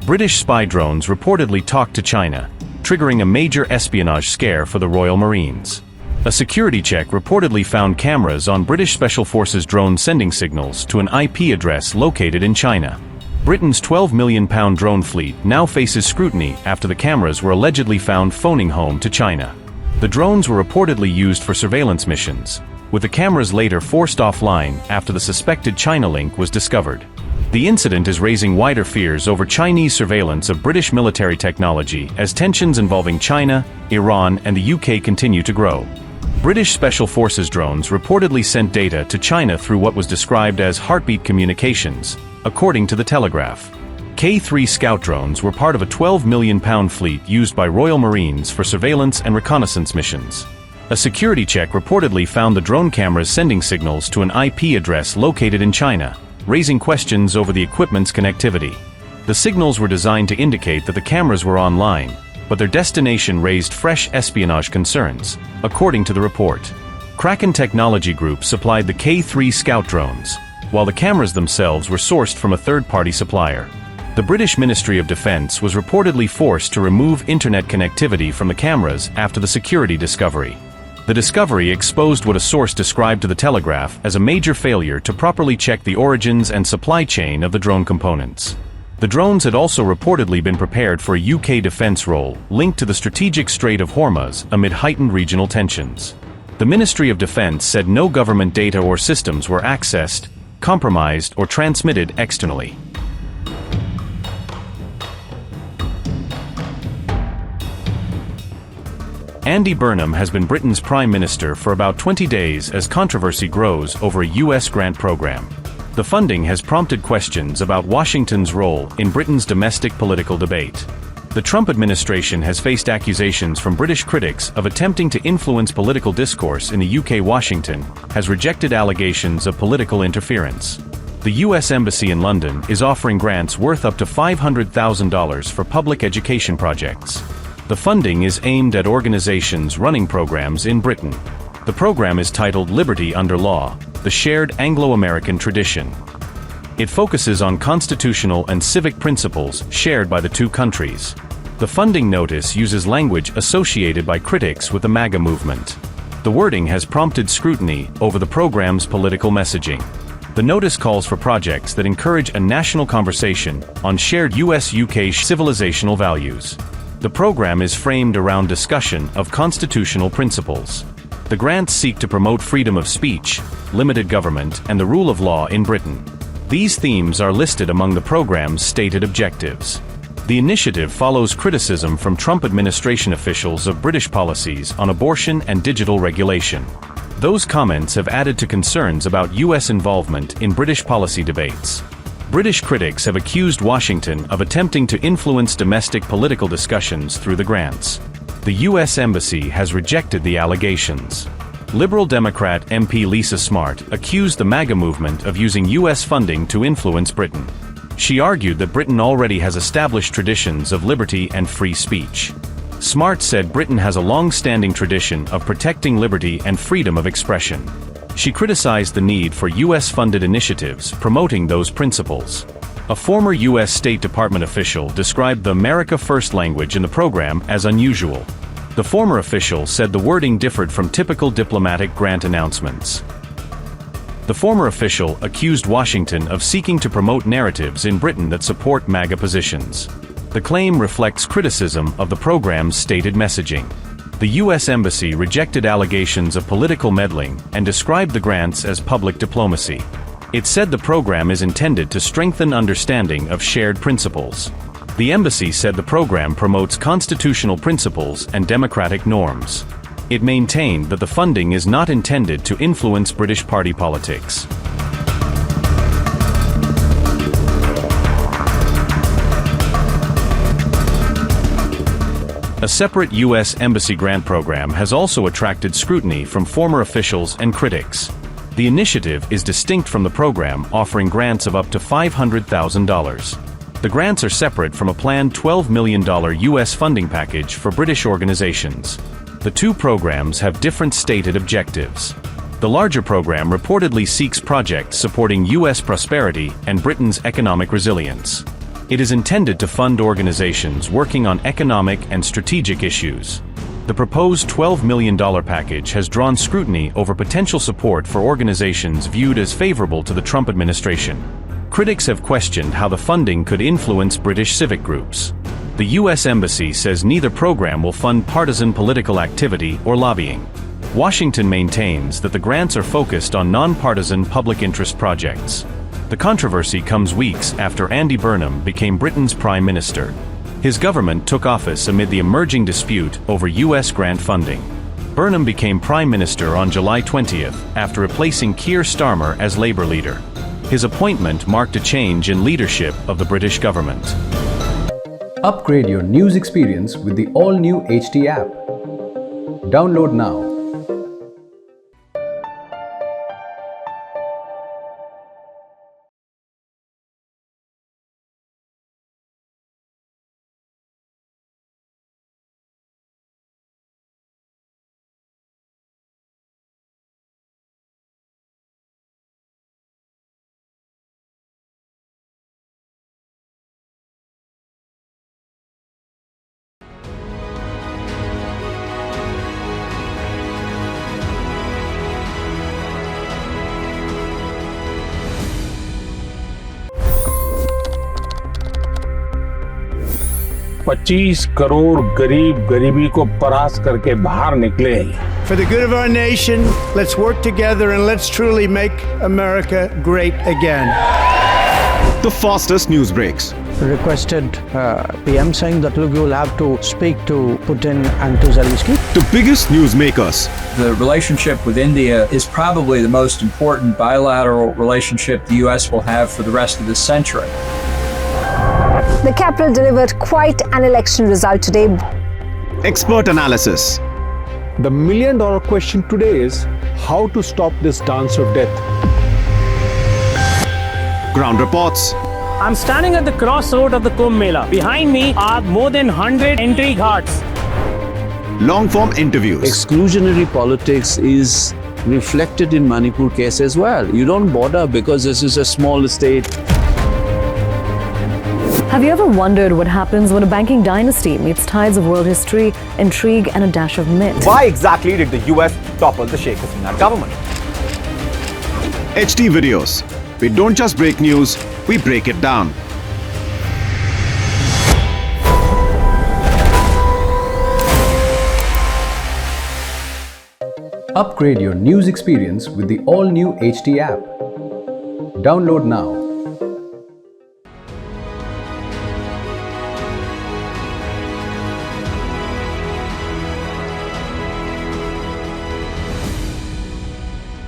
British spy drones reportedly talked to China, triggering a major espionage scare for the Royal Marines. A security check reportedly found cameras on British Special Forces drones sending signals to an IP address located in China. Britain's £12 million drone fleet now faces scrutiny after the cameras were allegedly found phoning home to China. The drones were reportedly used for surveillance missions, with the cameras later forced offline after the suspected China link was discovered. The incident is raising wider fears over Chinese surveillance of British military technology as tensions involving China, Iran, and the UK continue to grow. British Special Forces drones reportedly sent data to China through what was described as heartbeat communications, according to The Telegraph. K-3 scout drones were part of a £12 million fleet used by Royal Marines for surveillance and reconnaissance missions. A security check reportedly found the drone cameras sending signals to an IP address located in China, raising questions over the equipment's connectivity. The signals were designed to indicate that the cameras were online, but their destination raised fresh espionage concerns, according to the report. Kraken Technology Group supplied the K-3 scout drones, while the cameras themselves were sourced from a third-party supplier. The British Ministry of Defence was reportedly forced to remove internet connectivity from the cameras after the security discovery. The discovery exposed what a source described to The Telegraph as a major failure to properly check the origins and supply chain of the drone components. The drones had also reportedly been prepared for a UK defence role linked to the strategic Strait of Hormuz amid heightened regional tensions. The Ministry of Defence said no government data or systems were accessed, compromised, or transmitted externally. Andy Burnham has been Britain's Prime Minister for about 20 days as controversy grows over a US grant program. The funding has prompted questions about Washington's role in Britain's domestic political debate. The Trump administration has faced accusations from British critics of attempting to influence political discourse in the UK. Washington has rejected allegations of political interference. The US Embassy in London is offering grants worth up to $500,000 for public education projects. The funding is aimed at organizations running programs in Britain. The program is titled Liberty Under Law, the Shared Anglo-American Tradition. It focuses on constitutional and civic principles shared by the two countries. The funding notice uses language associated by critics with the MAGA movement. The wording has prompted scrutiny over the program's political messaging. The notice calls for projects that encourage a national conversation on shared US-UK civilizational values. The program is framed around discussion of constitutional principles. The grants seek to promote freedom of speech, limited government, and the rule of law in Britain. These themes are listed among the program's stated objectives. The initiative follows criticism from Trump administration officials of British policies on abortion and digital regulation. Those comments have added to concerns about US involvement in British policy debates. British critics have accused Washington of attempting to influence domestic political discussions through the grants. The US Embassy has rejected the allegations. Liberal Democrat MP Lisa Smart accused the MAGA movement of using US funding to influence Britain. She argued that Britain already has established traditions of liberty and free speech. Smart said Britain has a long-standing tradition of protecting liberty and freedom of expression. She criticized the need for US-funded initiatives promoting those principles. A former US State Department official described the America First language in the program as unusual. The former official said the wording differed from typical diplomatic grant announcements. The former official accused Washington of seeking to promote narratives in Britain that support MAGA positions. The claim reflects criticism of the program's stated messaging. The US Embassy rejected allegations of political meddling and described the grants as public diplomacy. It said the program is intended to strengthen understanding of shared principles. The embassy said the program promotes constitutional principles and democratic norms. It maintained that the funding is not intended to influence British party politics. A separate U.S. Embassy grant program has also attracted scrutiny from former officials and critics. The initiative is distinct from the program offering grants of up to $500,000. The grants are separate from a planned $12 million U.S. funding package for British organizations. The two programs have different stated objectives. The larger program reportedly seeks projects supporting U.S. prosperity and Britain's economic resilience. It is intended to fund organizations working on economic and strategic issues. The proposed $12 million package has drawn scrutiny over potential support for organizations viewed as favorable to the Trump administration. Critics have questioned how the funding could influence British civic groups. The U.S. Embassy says neither program will fund partisan political activity or lobbying. Washington maintains that the grants are focused on nonpartisan public interest projects. The controversy comes weeks after Andy Burnham became Britain's Prime Minister. His government took office amid the emerging dispute over U.S. grant funding. Burnham became Prime Minister on July 20th after replacing Keir Starmer as Labour leader. His appointment marked a change in leadership of the British government. Upgrade your news experience with the all-new HT app. Download now. $25 crore गरीब गरीबी को परास्त करके बाहर निकले। For the good of our nation, let's work together and let's truly make America great again. The fastest news breaks. Requested PM saying that look, you will have to speak to Putin and to Zelensky. The biggest news makers. The relationship with India is probably the most important bilateral relationship the U.S. will have for the rest of this century. The capital delivered quite an election result today. Expert analysis. The million-dollar question today is how to stop this dance of death. Ground reports. I'm standing at the crossroad of the Kumbh Mela. Behind me are more than 100 entry ghats. Long-form interviews. Exclusionary politics is reflected in Manipur case as well. You don't bother because this is a small state. Have you ever wondered what happens when a banking dynasty meets tides of world history, intrigue, and a dash of myth? Why exactly did the US topple the Sheikh Hasina government? HT videos. We don't just break news, we break it down. Upgrade your news experience with the all-new HT app. Download now.